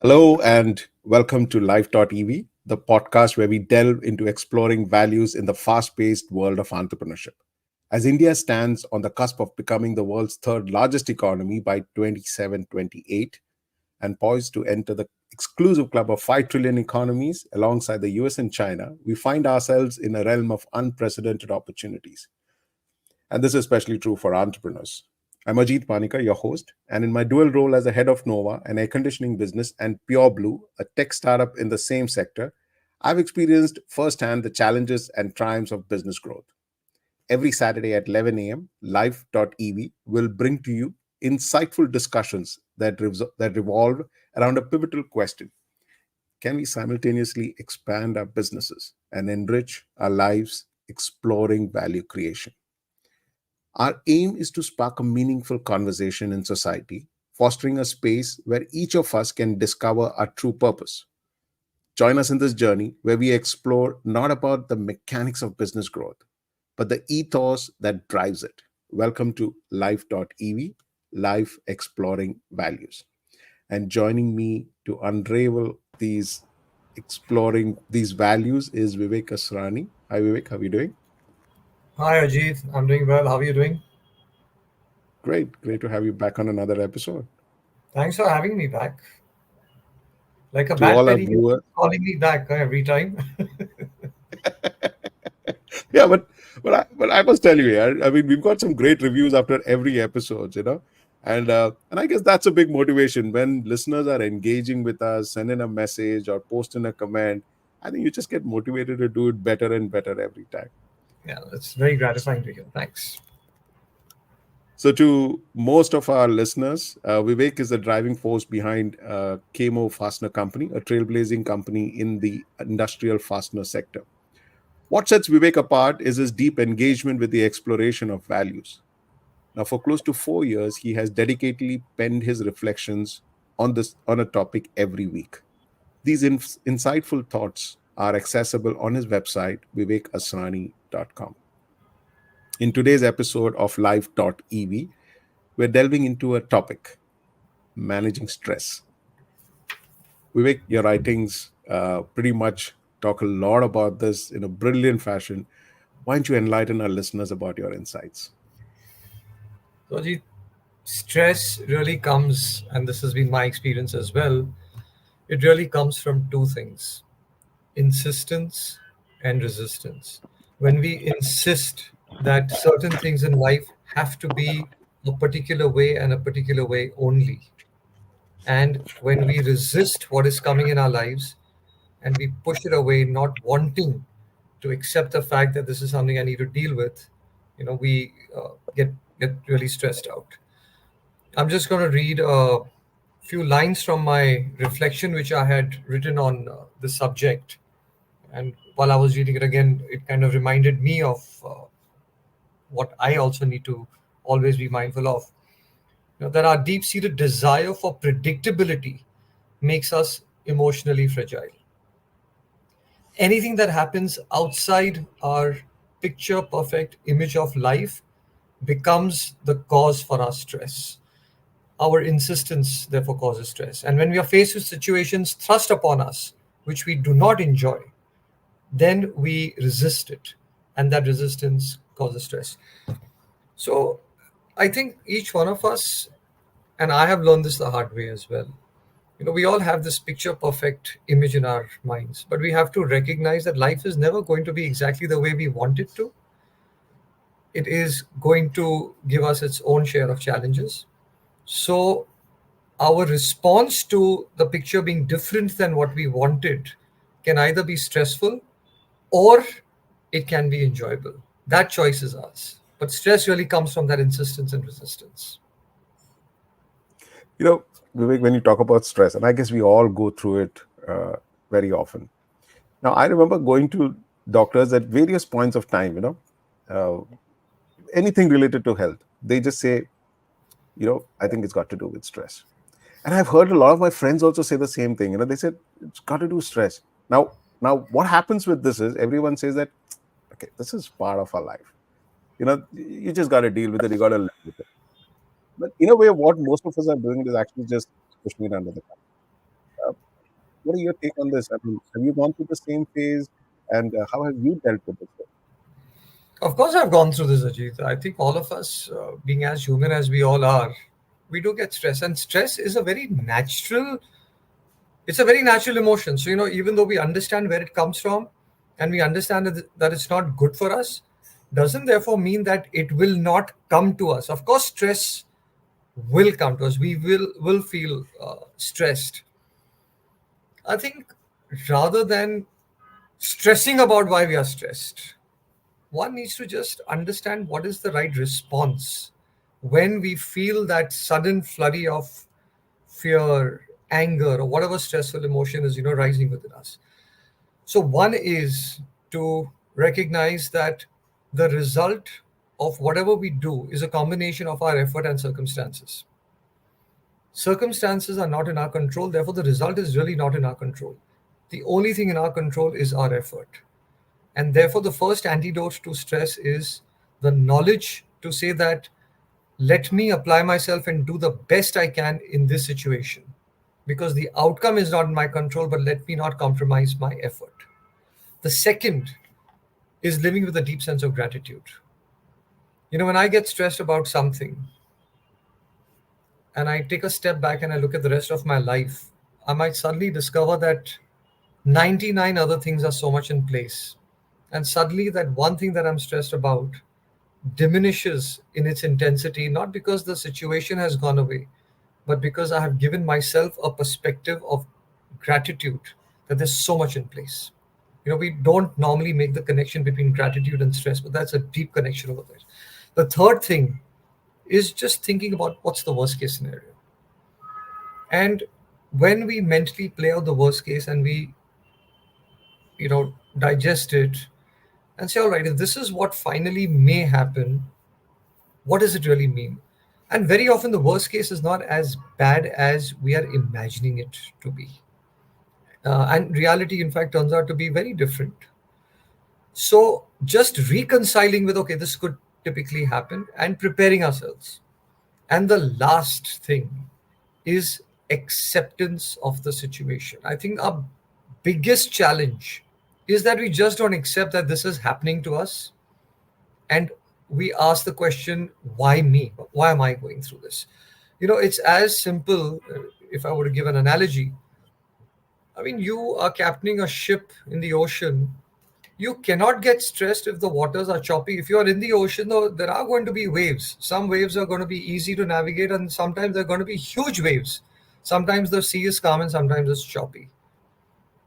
Hello and welcome to Life.EV, the podcast where we delve into exploring values in the fast paced world of entrepreneurship. As India stands on the cusp of becoming the world's third largest economy by 27-28 and poised to enter the exclusive club of 5 trillion economies alongside the US and China, we find ourselves in a realm of unprecedented opportunities. And this is especially true for entrepreneurs. I'm Ajit Panicker, your host, and in my dual role as the head of Nova, an air conditioning business, and Pure Blue, a tech startup in the same sector, I've experienced firsthand the challenges and triumphs of business growth. Every Saturday at 11 a.m., Life.EV will bring to you insightful discussions that revolve around a pivotal question. Can we simultaneously expand our businesses and enrich our lives exploring value creation? Our aim is to spark a meaningful conversation in society, fostering a space where each of us can discover our true purpose. Join us in this journey where we explore not about the mechanics of business growth, but the ethos that drives it. Welcome to Life.EV, Life Exploring Values. And joining me to unravel these exploring these values is Vivek Asrani. Hi Vivek, how are you doing? Hi Ajit, I'm doing well. How are you doing? Great to have you back on another episode. Thanks for having me back. Like a To bad all our penny, you viewers. keep calling me back every time. Yeah, but I must tell you, yeah, I mean, we've got some great reviews after every episode, and I guess that's a big motivation when listeners are engaging with us, sending a message or posting a comment. I think you just get motivated to do it better and better every time. Yeah, it's very gratifying to hear. Thanks. So, to most of our listeners, Vivek is the driving force behind Camo Fastener Company, a trailblazing company in the industrial fastener sector. What sets Vivek apart is his deep engagement with the exploration of values. Now, for close to 4 years, he has dedicatedly penned his reflections on a topic every week. These insightful thoughts are accessible on his website, vivekasrani.com. In today's episode of Life.EV, we're delving into a topic: managing stress. Vivek, your writings pretty much talk a lot about this in a brilliant fashion. Why don't you enlighten our listeners about your insights? So, Ajit, stress really comes, and this has been my experience as well, it really comes from two things: insistence and resistance. When we insist that certain things in life have to be a particular way and a particular way only, and when we resist what is coming in our lives and we push it away, not wanting to accept the fact that this is something I need to deal with, we get really stressed out. I'm just going to read a few lines from my reflection, which I had written on the subject. And while I was reading it again, it kind of reminded me of what I also need to always be mindful of. That our deep-seated desire for predictability makes us emotionally fragile. Anything that happens outside our picture perfect image of life becomes the cause for our stress. Our insistence therefore causes stress. And when we are faced with situations thrust upon us which we do not enjoy, then we resist it. And that resistance causes stress. So I think each one of us, and I have learned this the hard way as well, we all have this picture perfect image in our minds, but we have to recognize that life is never going to be exactly the way we want it to. It is going to give us its own share of challenges. So our response to the picture being different than what we wanted can either be stressful or it can be enjoyable. That choice is ours, but stress really comes from that insistence and resistance. You know, Vivek, when you talk about stress, and I guess we all go through it very often. Now, I remember going to doctors at various points of time, anything related to health. They just say, I think it's got to do with stress. And I've heard a lot of my friends also say the same thing. They said it's got to do stress. Now, what happens with this is everyone says that, okay, this is part of our life. You just got to deal with it. You got to live with it. But in a way, what most of us are doing is actually just pushing it under the carpet. what are your take on this? I mean, have you gone through the same phase, and how have you dealt with it? Of course, I've gone through this, Ajit. I think all of us, being as human as we all are, we do get stress, and stress is a very natural. It's a very natural emotion. So even though we understand where it comes from, and we understand that it's not good for us, doesn't therefore mean that it will not come to us. Of course, stress will come to us. We will feel stressed. I think rather than stressing about why we are stressed, one needs to just understand what is the right response when we feel that sudden flurry of fear, anger, or whatever stressful emotion is rising within us. So one is to recognize that the result of whatever we do is a combination of our effort and circumstances. Circumstances are not in our control, therefore the result is really not in our control. The only thing in our control is our effort. And therefore, the first antidote to stress is the knowledge to say that let me apply myself and do the best I can in this situation. Because the outcome is not in my control, but let me not compromise my effort. The second is living with a deep sense of gratitude. When I get stressed about something and I take a step back and I look at the rest of my life, I might suddenly discover that 99 other things are so much in place. And suddenly, that one thing that I'm stressed about diminishes in its intensity, not because the situation has gone away, but because I have given myself a perspective of gratitude that there's so much in place. We don't normally make the connection between gratitude and stress, but that's a deep connection over there. The third thing is just thinking about what's the worst case scenario. And when we mentally play out the worst case and we, digest it and say, all right, if this is what finally may happen, what does it really mean? And very often, the worst case is not as bad as we are imagining it to be. And reality, in fact, turns out to be very different. So, just reconciling with, okay, this could typically happen and preparing ourselves. And the last thing is acceptance of the situation. I think our biggest challenge is that we just don't accept that this is happening to us, and we ask the question, why me? Why am I going through this? It's as simple, if I were to give an analogy. I mean, you are captaining a ship in the ocean. You cannot get stressed if the waters are choppy. If you are in the ocean, though, there are going to be waves. Some waves are going to be easy to navigate, and sometimes they're going to be huge waves. Sometimes the sea is calm and sometimes it's choppy.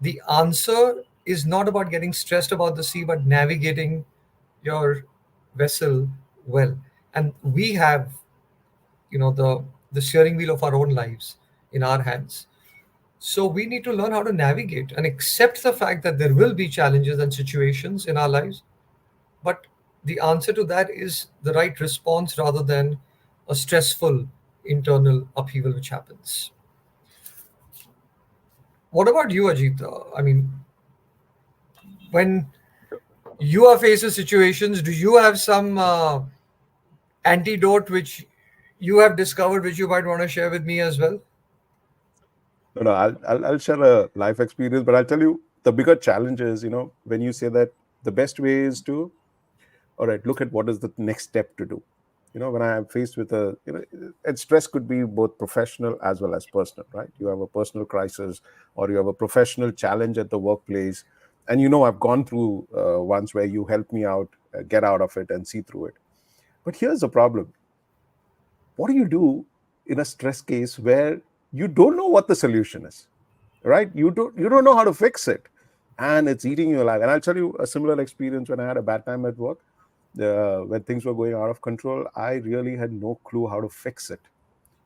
The answer is not about getting stressed about the sea, but navigating your vessel well. And we have, the steering wheel of our own lives in our hands. So we need to learn how to navigate and accept the fact that there will be challenges and situations in our lives. But the answer to that is the right response rather than a stressful internal upheaval which happens. What about you, Ajit? I mean, when you are faced with situations, do you have some antidote which you have discovered which you might want to share with me as well? No, no, I'll share a life experience, but I'll tell you the bigger challenge is, when you say that the best way is to, all right, look at what is the next step to do. When I am faced with and stress could be both professional as well as personal, right? You have a personal crisis or you have a professional challenge at the workplace. And, I've gone through once where you helped me out, get out of it and see through it. But here's the problem. What do you do in a stress case where you don't know what the solution is, right? You don't know how to fix it, and it's eating you alive. And I'll tell you a similar experience when I had a bad time at work. When things were going out of control, I really had no clue how to fix it,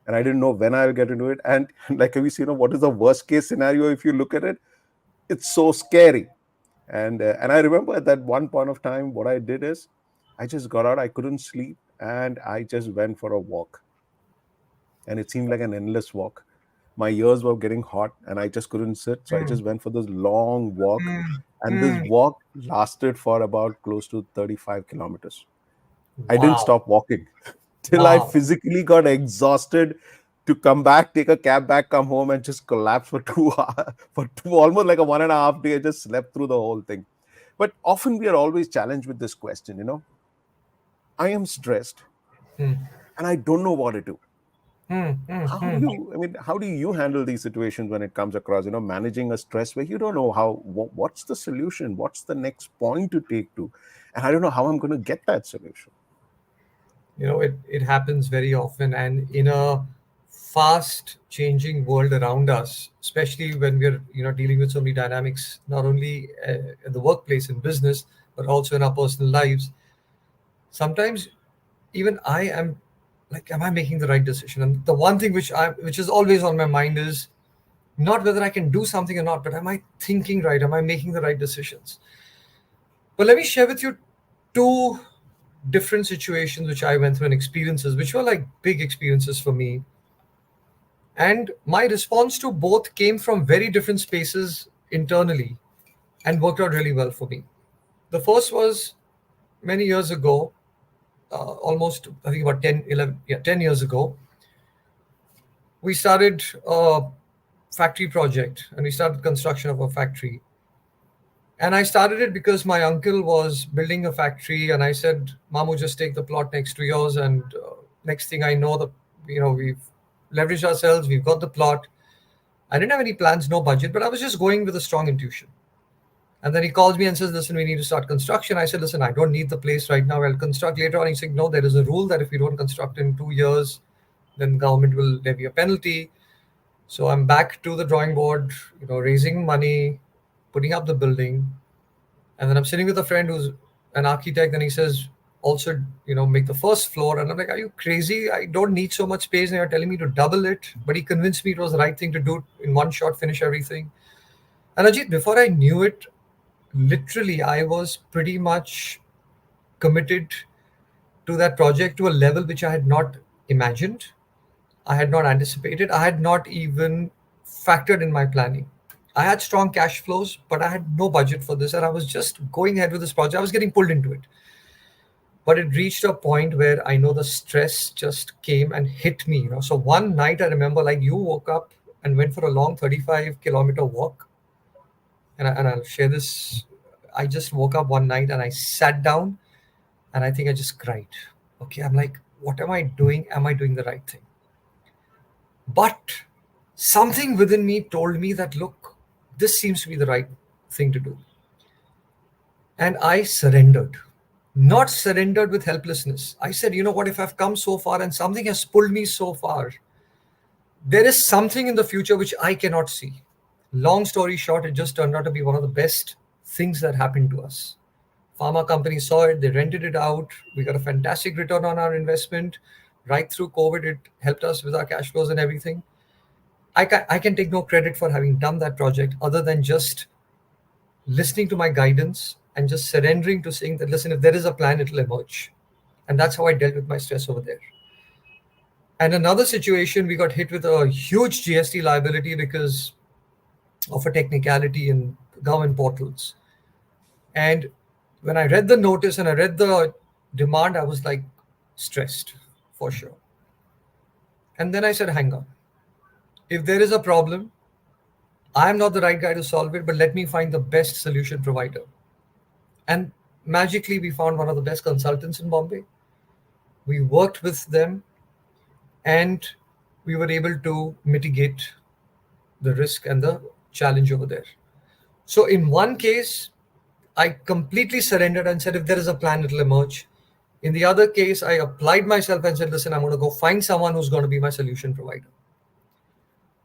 and I didn't know when I'll get into it. And like we see, what is the worst case scenario? If you look at it, it's so scary. And I remember at that one point of time, what I did is I just got out. I couldn't sleep, and I just went for a walk, and it seemed like an endless walk. My ears were getting hot and I just couldn't sit. So I just Mm, went for this long walk. mm, And this mm. walk lasted for about close to 35 kilometers. I didn't Wow. stop walking till I Wow. physically got exhausted. to come back, take a cab back, come home, and just collapse for 2 hours, for almost like a 1.5 day. I just slept through the whole thing. But often we are always challenged with this question, I am stressed Hmm. and I don't know what to do. Hmm. Hmm. How do Hmm. you, I mean, how do you handle these situations when it comes across, managing a stress where you don't know what's the solution, what's the next point to take to, and I don't know how I'm going to get that solution. It happens very often, and in a fast changing world around us, especially when we're dealing with so many dynamics, not only in the workplace and business, but also in our personal lives. Sometimes even I am like, am I making the right decision? And the one thing which is always on my mind is not whether I can do something or not, but am I thinking right? Am I making the right decisions? But let me share with you two different situations which I went through and experiences which were like big experiences for me. And my response to both came from very different spaces internally and worked out really well for me. The first was many years ago, almost, I think about 10, 11, yeah, 10 years ago. We started a factory project and we started construction of a factory. And I started it because my uncle was building a factory, and I said, "Mamu, just take the plot next to yours." And next thing I know, we've leveraged ourselves. We've got the plot. I didn't have any plans, no budget, but I was just going with a strong intuition. And then he calls me and says, "Listen, we need to start construction." I said, "Listen, I don't need the place right now. I'll construct later on." He said, "No, there is a rule that if we don't construct in 2 years, then government will levy a penalty." So I'm back to the drawing board, raising money, putting up the building. And then I'm sitting with a friend who's an architect, and he says, "Also, make the first floor." And I'm like, "Are you crazy? I don't need so much space, and you're telling me to double it." But he convinced me it was the right thing to do, in one shot, finish everything. And Ajit, before I knew it, literally, I was pretty much committed to that project to a level which I had not imagined, I had not anticipated, I had not even factored in my planning. I had strong cash flows, but I had no budget for this, and I was just going ahead with this project. I was getting pulled into it. But it reached a point where I know the stress just came and hit me. So one night I remember, like, you woke up and went for a long 35-kilometer walk, and I'll share this. I just woke up one night and I sat down, and I think I just cried. Okay, I'm like, what am I doing? Am I doing the right thing? But something within me told me that, look, this seems to be the right thing to do. And I surrendered. Not surrendered with helplessness. I said, you know what, if I've come so far and something has pulled me so far, there is something in the future which I cannot see. Long story short, it just turned out to be one of the best things that happened to us. Pharma companies saw it, they rented it out. We got a fantastic return on our investment. Right through COVID, it helped us with our cash flows and everything. I can take no credit for having done that project other than just listening to my guidance and just surrendering to saying that, listen, if there is a plan, it'll emerge. And that's how I dealt with my stress over there. And another situation, we got hit with a huge GST liability because of a technicality in government portals. And when I read the notice and I read the demand, I was like stressed for sure. And then I said, hang on. If there is a problem, I'm not the right guy to solve it, but let me find the best solution provider. And magically, we found one of the best consultants in Bombay. We worked with them, and we were able to mitigate the risk and the challenge over there. So, in one case, I completely surrendered and said, if there is a plan, it'll emerge. In the other case, I applied myself and said, listen, I'm going to go find someone who's going to be my solution provider.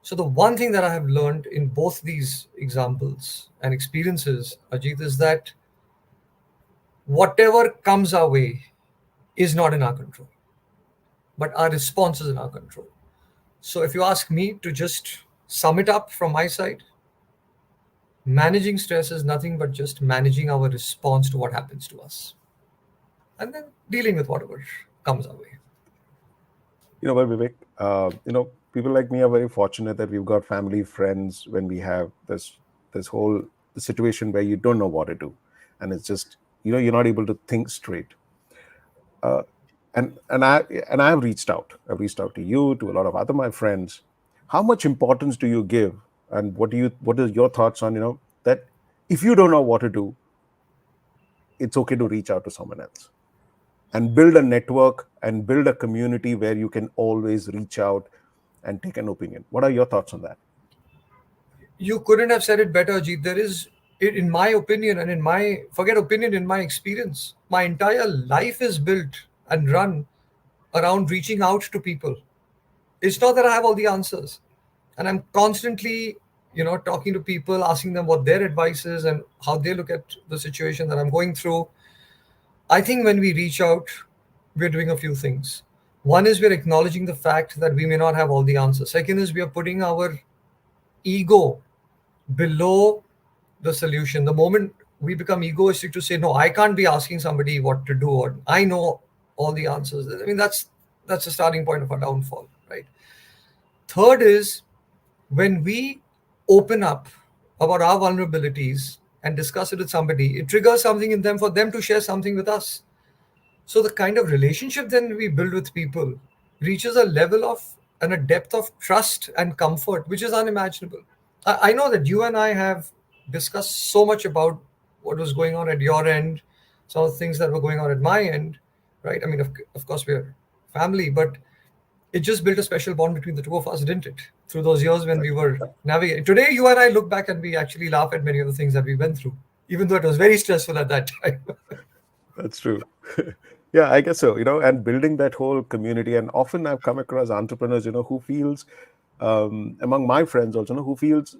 So, the one thing that I have learned in both these examples and experiences, Ajit, is that whatever comes our way is not in our control, but our response is in our control. So, if you ask me to just sum it up from my side, managing stress is nothing but just managing our response to what happens to us and then dealing with whatever comes our way. Well, Vivek, people like me are very fortunate that we've got family, friends when we have this whole the situation where you don't know what to do, and it's just you're not able to think straight. And I've reached out. I've reached out to you, to a lot of other my friends. How much importance do you give, and what is your thoughts on, that if you don't know what to do, it's okay to reach out to someone else and build a network and build a community where you can always reach out and take an opinion. What are your thoughts on that? You couldn't have said it better, Ajit. There is, in my opinion, and in my, forget opinion, in my experience, my entire life is built and run around reaching out to people. It's not that I have all the answers. And I'm constantly, talking to people, asking them what their advice is and how they look at the situation that I'm going through. I think when we reach out, we're doing a few things. One is we're acknowledging the fact that we may not have all the answers. Second is we are putting our ego below the solution. The moment we become egoistic to say, no, I can't be asking somebody what to do, or I know all the answers. I mean, that's the starting point of our downfall, right? Third is when we open up about our vulnerabilities and discuss it with somebody, it triggers something in them for them to share something with us. So the kind of relationship then we build with people reaches a level of and a depth of trust and comfort which is unimaginable. I know that you and I have discussed so much about what was going on at your end, some of the things that were going on at my end, right? I mean, of course, we're family, but it just built a special bond between the two of us, didn't it? Through those years when we were navigating. Today, you and I look back and we actually laugh at many of the things that we went through, even though it was very stressful at that time. That's true. Yeah, I guess so. And building that whole community. And often I've come across entrepreneurs, who feels, among my friends also, who feels,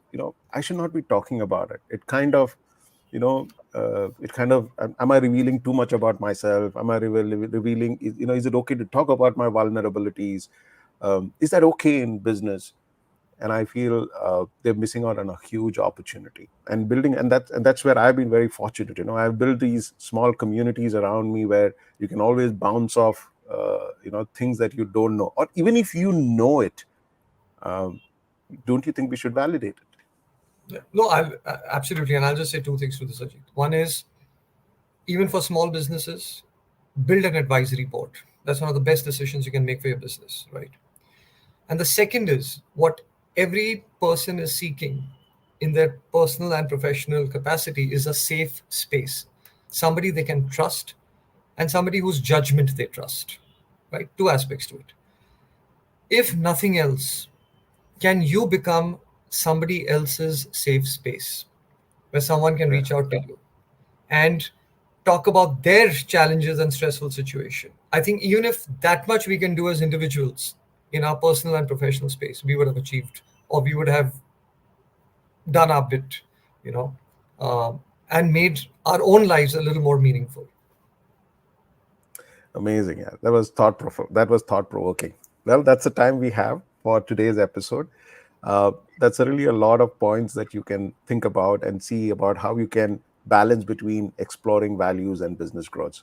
I should not be talking about it. Am I revealing too much about myself? Am I revealing, is it okay to talk about my vulnerabilities? Is that okay in business? And I feel they're missing out on a huge opportunity and building, and that's where I've been very fortunate. I've built these small communities around me where you can always bounce off things that you don't know, or even if you know it, um, don't you think we should validate it? Yeah. No, absolutely. And I'll just say two things to this, Ajit. One is, even for small businesses, build an advisory board. That's one of the best decisions you can make for your business, right? And the second is what every person is seeking in their personal and professional capacity is a safe space, somebody they can trust, and somebody whose judgment they trust, right? Two aspects to it. If nothing else, can you become somebody else's safe space where someone can Yeah. reach out to you and talk about their challenges and stressful situation? I think even if that much we can do as individuals in our personal and professional space, we would have achieved, or we would have done our bit, you know, and made our own lives a little more meaningful. Amazing. Yeah, that was thought provoking. Well, that's the time we have for today's episode. That's really a lot of points that you can think about and see about how you can balance between exploring values and business growth.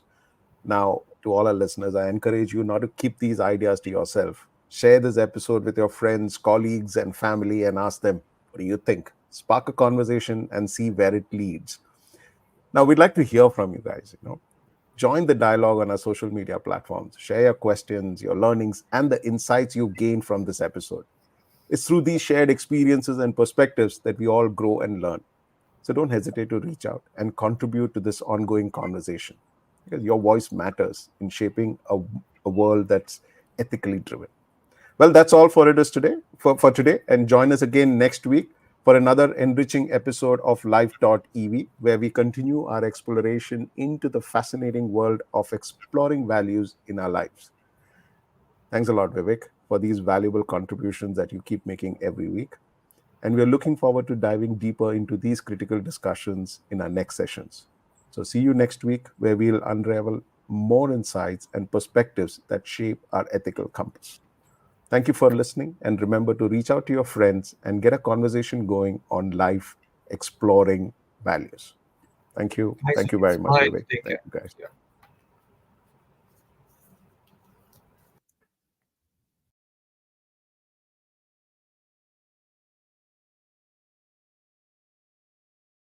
Now, to all our listeners, I encourage you not to keep these ideas to yourself. Share this episode with your friends, colleagues, and family and ask them, what do you think? Spark a conversation and see where it leads. Now, we'd like to hear from you guys. Join the dialogue on our social media platforms. Share your questions, your learnings, and the insights you've gained from this episode. It's through these shared experiences and perspectives that we all grow and learn. So don't hesitate to reach out and contribute to this ongoing conversation, because your voice matters in shaping a world that's ethically driven. Well, that's all for it is today for today. And join us again next week for another enriching episode of Life.EV, where we continue our exploration into the fascinating world of exploring values in our lives. Thanks a lot, Vivek, for these valuable contributions that you keep making every week. And we're looking forward to diving deeper into these critical discussions in our next sessions. So, see you next week, where we'll unravel more insights and perspectives that shape our ethical compass. Thank you for listening, and remember to reach out to your friends and get a conversation going on life exploring values. Thank you. Thanks, Thank you Ajit. very much, Bye. Vivek. Take Thank care. you, guys. Yeah.